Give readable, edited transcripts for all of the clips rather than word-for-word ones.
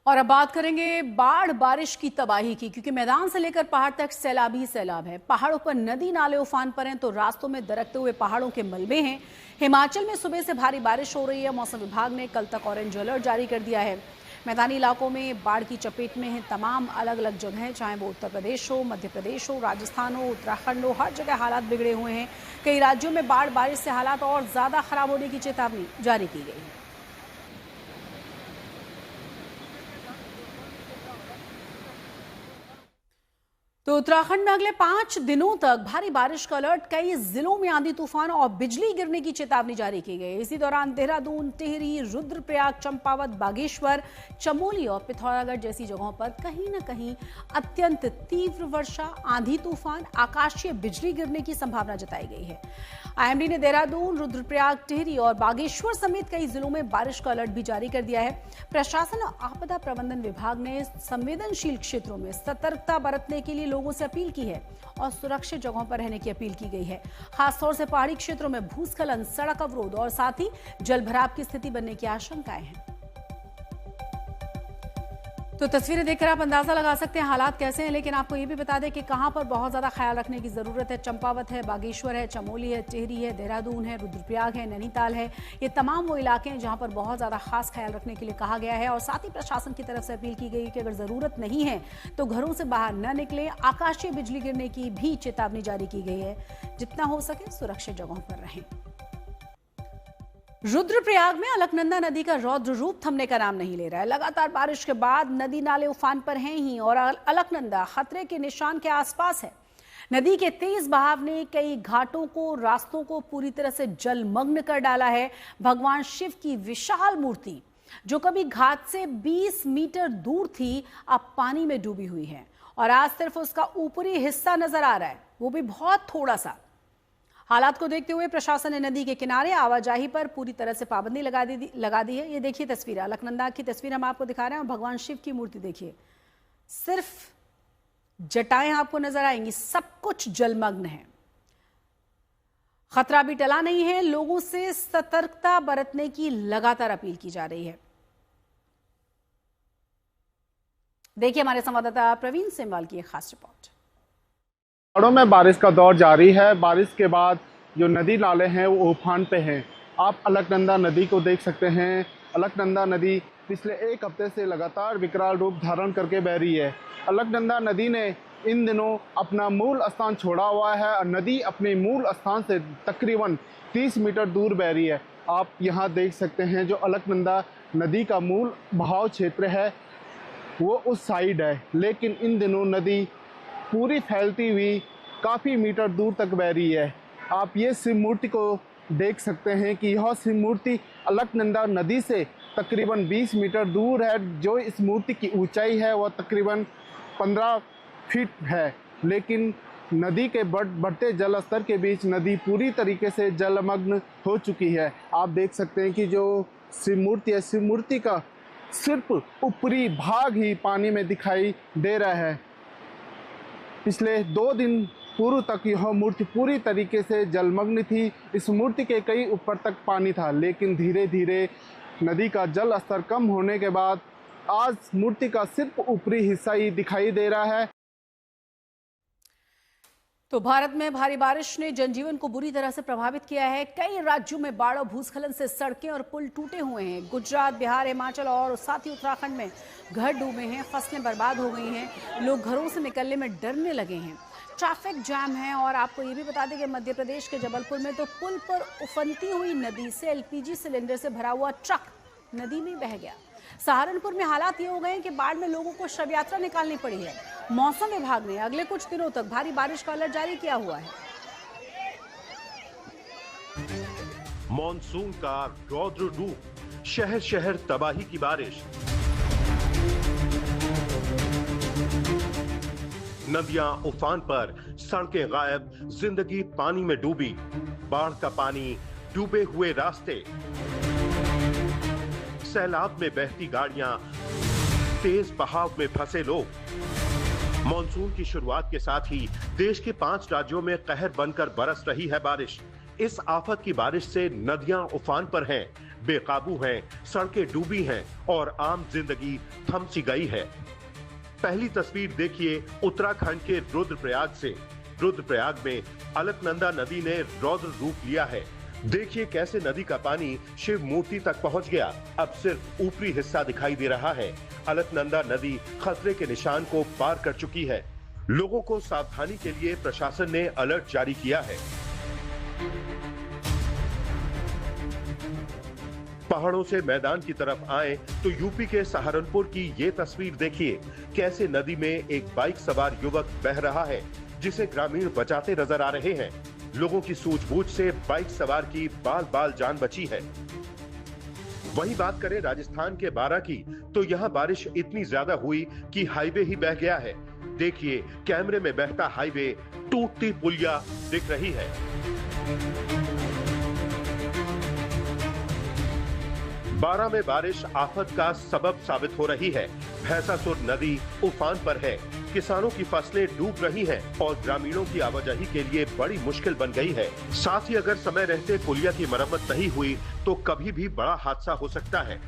और अब बात करेंगे बाढ़ बारिश की तबाही की, क्योंकि मैदान से लेकर पहाड़ तक सैलाब ही सैलाब है। पहाड़ों पर नदी नाले उफान पर हैं तो रास्तों में दरकते हुए पहाड़ों के मलबे हैं। हिमाचल में सुबह से भारी बारिश हो रही है। मौसम विभाग ने कल तक ऑरेंज अलर्ट जारी कर दिया है। मैदानी इलाकों में बाढ़ की चपेट में हैं तमाम अलग अलग जगहें, चाहे वो उत्तर प्रदेश हो, मध्य प्रदेश हो, राजस्थान हो, उत्तराखंड हो, हर जगह हालात बिगड़े हुए हैं। कई राज्यों में बाढ़ बारिश से हालात और ज्यादा खराब होने की चेतावनी जारी की गई है। तो उत्तराखंड में अगले 5 दिनों तक भारी बारिश का अलर्ट, कई जिलों में आंधी तूफान और बिजली गिरने की चेतावनी जारी की गई। इसी दौरान देहरादून, टिहरी, रुद्रप्रयाग, चंपावत, बागेश्वर, चमोली और पिथौरागढ़ जैसी जगहों पर कहीं न कहीं अत्यंत तीव्र वर्षा, आंधी तूफान, आकाशीय बिजली गिरने की संभावना जताई गई है। आईएमडी ने देहरादून, रुद्रप्रयाग, टिहरी और बागेश्वर समेत कई जिलों में बारिश का अलर्ट भी जारी कर दिया है। प्रशासन और आपदा प्रबंधन विभाग ने संवेदनशील क्षेत्रों में सतर्कता बरतने के लिए लोगों से अपील की है और सुरक्षित जगहों पर रहने की अपील की गई है। खासतौर से पहाड़ी क्षेत्रों में भूस्खलन, सड़क अवरोध और साथ ही जलभराव की स्थिति बनने की आशंकाएं हैं। तो तस्वीरें देखकर आप अंदाजा लगा सकते हैं हालात कैसे हैं, लेकिन आपको ये भी बता दें कि कहां पर बहुत ज्यादा ख्याल रखने की जरूरत है। चंपावत है, बागेश्वर है, चमोली है, टिहरी है, देहरादून है, रुद्रप्रयाग है, नैनीताल है। ये तमाम वो इलाके हैं जहां पर बहुत ज्यादा खास ख्याल रखने के लिए कहा गया है और साथ ही प्रशासन की तरफ से अपील की गई है कि अगर जरूरत नहीं है तो घरों से बाहर न निकलें। आकाशीय बिजली गिरने की भी चेतावनी जारी की गई है। जितना हो सके सुरक्षित जगहों पर रहें। रुद्रप्रयाग में अलकनंदा नदी का रौद्र रूप थमने का नाम नहीं ले रहा है। लगातार बारिश के बाद नदी नाले उफान पर हैं ही और अलकनंदा खतरे के निशान के आसपास है। नदी के तेज बहाव ने कई घाटों को, रास्तों को पूरी तरह से जलमग्न कर डाला है। भगवान शिव की विशाल मूर्ति, जो कभी घाट से 20 मीटर दूर थी, अब पानी में डूबी हुई है और आज सिर्फ उसका ऊपरी हिस्सा नजर आ रहा है, वो भी बहुत थोड़ा सा। हालात को देखते हुए प्रशासन ने नदी के किनारे आवाजाही पर पूरी तरह से पाबंदी लगा दी है। ये देखिए तस्वीर, अलकनंदा की तस्वीर हम आपको दिखा रहे हैं। भगवान शिव की मूर्ति देखिए, सिर्फ जटाएं आपको नजर आएंगी, सब कुछ जलमग्न है। खतरा भी टला नहीं है। लोगों से सतर्कता बरतने की लगातार अपील की जा रही है। देखिए हमारे संवाददाता प्रवीण सेमवाल की एक खास रिपोर्ट। पहाड़ों में बारिश का दौर जारी है। बारिश के बाद जो नदी नाले हैं वो उफान पे हैं। आप अलकनंदा नदी को देख सकते हैं। अलकनंदा नदी पिछले 1 हफ्ते से लगातार विकराल रूप धारण करके बह रही है। अलकनंदा नदी ने इन दिनों अपना मूल स्थान छोड़ा हुआ है और नदी अपने मूल स्थान से तकरीबन 30 मीटर दूर बह रही है। आप यहाँ देख सकते हैं जो अलकनंदा नदी का मूल बहाव क्षेत्र है वो उस साइड है, लेकिन इन दिनों नदी पूरी फैलती हुई काफ़ी मीटर दूर तक बह रही है। आप ये शिव मूर्ति को देख सकते हैं कि यह शिव मूर्ति अलकनंदा नदी से तकरीबन 20 मीटर दूर है। जो इस मूर्ति की ऊंचाई है वह तकरीबन 15 फीट है, लेकिन नदी के बढ़ते जल स्तर के बीच नदी पूरी तरीके से जलमग्न हो चुकी है। आप देख सकते हैं कि जो शिव मूर्ति है, शिव मूर्ति का सिर्फ ऊपरी भाग ही पानी में दिखाई दे रहा है। पिछले 2 दिन पूर्व तक यह मूर्ति पूरी तरीके से जलमग्न थी। इस मूर्ति के कई ऊपर तक पानी था, लेकिन धीरे धीरे नदी का जल स्तर कम होने के बाद आज मूर्ति का सिर्फ ऊपरी हिस्सा ही दिखाई दे रहा है। तो भारत में भारी बारिश ने जनजीवन को बुरी तरह से प्रभावित किया है। कई राज्यों में बाढ़ और भूस्खलन से सड़कें और पुल टूटे हुए हैं। गुजरात, बिहार, हिमाचल और साथ ही उत्तराखंड में घर डूबे हैं, फसलें बर्बाद हो गई हैं, लोग घरों से निकलने में डरने लगे हैं, ट्रैफिक जाम है। और आपको ये भी बता दें कि मध्य प्रदेश के जबलपुर में तो पुल पर उफनती हुई नदी से एलपीजी सिलेंडर से भरा हुआ ट्रक नदी में बह गया। सहारनपुर में हालात ये हो गए हैं कि बाढ़ में लोगों को शव यात्रा निकालनी पड़ी है। मौसम विभाग ने अगले कुछ दिनों तक भारी बारिश का अलर्ट जारी किया हुआ है। मॉनसून का रौद्र रूप, शहर शहर तबाही की बारिश। नदियां उफान पर, सड़कें गायब, जिंदगी पानी में डूबी। बाढ़ का पानी, डूबे हुए रास्ते, सैलाब में बहती गाड़ियां, तेज बहाव में फंसे लोग। मॉनसून की शुरुआत के साथ ही देश के 5 राज्यों में कहर बनकर बरस रही है बारिश। इस आफत की बारिश से नदियां उफान पर हैं। बेकाबू हैं, सड़कें डूबी हैं और आम जिंदगी थम सी गई है। पहली तस्वीर देखिए उत्तराखंड के रुद्रप्रयाग से। रुद्रप्रयाग में अलकनंदा नदी ने रौद्र रूप लिया है। देखिए कैसे नदी का पानी शिव मूर्ति तक पहुंच गया। अब सिर्फ ऊपरी हिस्सा दिखाई दे रहा है। अलकनंदा नदी खतरे के निशान को पार कर चुकी है। लोगों को सावधानी के लिए प्रशासन ने अलर्ट जारी किया है। पहाड़ों से मैदान की तरफ आए तो यूपी के सहारनपुर की ये तस्वीर देखिए। कैसे नदी में एक बाइक सवार युवक बह रहा है, जिसे ग्रामीण बचाते नजर आ रहे हैं। लोगों की सूझबूझ से बाइक सवार की बाल बाल जान बची है। वहीं बात करें राजस्थान के बारां की, तो यहाँ बारिश इतनी ज्यादा हुई कि हाईवे ही बह गया है। देखिए कैमरे में बहता हाईवे, टूटती पुलिया दिख रही है। बारां में बारिश आफत का सबब साबित हो रही है। भैंसासुर नदी उफान पर है। किसानों की फसलें डूब रही हैं और ग्रामीणों की आवाजाही के लिए बड़ी मुश्किल बन गई है। साथ ही अगर समय रहते पुलिया की मरम्मत नहीं हुई तो कभी भी बड़ा हादसा हो सकता है।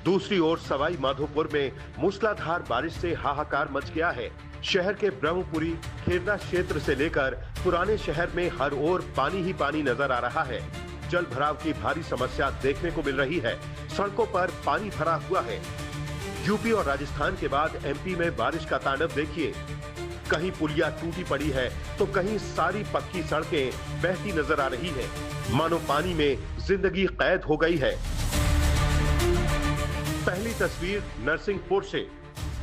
दूसरी ओर सवाई माधोपुर में मूसलाधार बारिश से हाहाकार मच गया है। शहर के ब्रह्मपुरी, खेरना क्षेत्र से लेकर पुराने शहर में हर ओर पानी ही पानी नजर आ रहा है। जल भराव की भारी समस्या देखने को मिल रही है। सड़कों पर पानी भरा हुआ है। यूपी और राजस्थान के बाद एमपी में बारिश का तांडव देखिए। कहीं पुलिया टूटी पड़ी है तो कहीं सारी पक्की सड़कें बहती नजर आ रही है। मानो पानी में जिंदगी कैद हो गई है। पहली तस्वीर नरसिंहपुर से।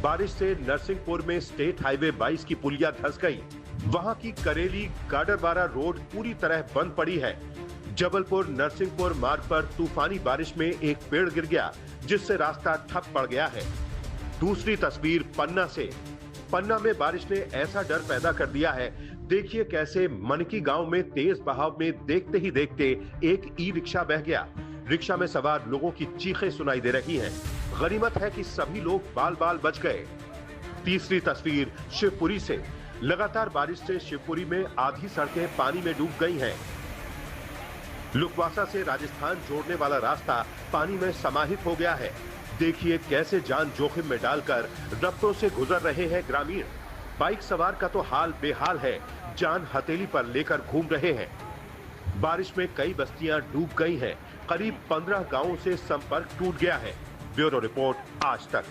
बारिश से नरसिंहपुर में स्टेट हाईवे 22 की पुलिया धंस गई। वहां की करेली गाडरवारा रोड पूरी तरह बंद पड़ी है। जबलपुर नरसिंहपुर मार्ग पर तूफानी बारिश में एक पेड़ गिर गया, जिससे रास्ता ठप पड़ गया है। दूसरी तस्वीर पन्ना से। पन्ना में बारिश ने ऐसा डर पैदा कर दिया है। देखिए कैसे मनकी गांव में तेज बहाव में देखते ही देखते एक ई रिक्शा बह गया। रिक्शा में सवार लोगों की चीखें सुनाई दे रही हैं। गनीमत है कि सभी लोग बाल बाल बच गए। तीसरी तस्वीर शिवपुरी से। लगातार बारिश से शिवपुरी में आधी सड़कें पानी में डूब गई हैं। लुकवासा से राजस्थान जोड़ने वाला रास्ता पानी में समाहित हो गया है। देखिए कैसे जान जोखिम में डालकर रफ्तों से गुजर रहे हैं ग्रामीण। बाइक सवार का तो हाल बेहाल है, जान हथेली पर लेकर घूम रहे हैं। बारिश में कई बस्तियां डूब गई हैं। करीब 15 गांवों से संपर्क टूट गया है। ब्यूरो रिपोर्ट, आज तक।